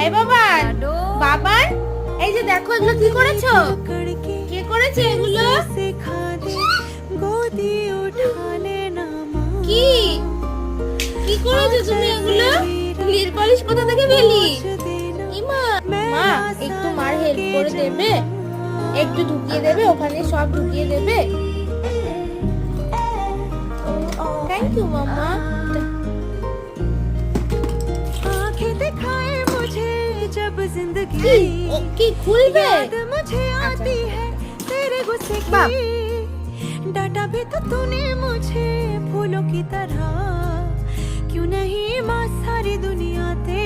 এই বাবান, বাবান, এই যে দেখো এগুলো কি করেছো? কে করেছে এগুলো? কি কি করেছো তুমি এগুলো? নীল পলিশ কোথা থেকে পেলি? ইমা, মা একটু মার হেল্প করে দেবে? একটু ঢুকিয়ে দেবে, ওখানে সব ঢুকিয়ে দেবে। থ্যাংক ইউ মাম্মা। কি খুলবে? বাপ, डांटा भी तो तूने मुझे फूलों की तरह, क्यों नहीं माँ सारी दुनिया तेरी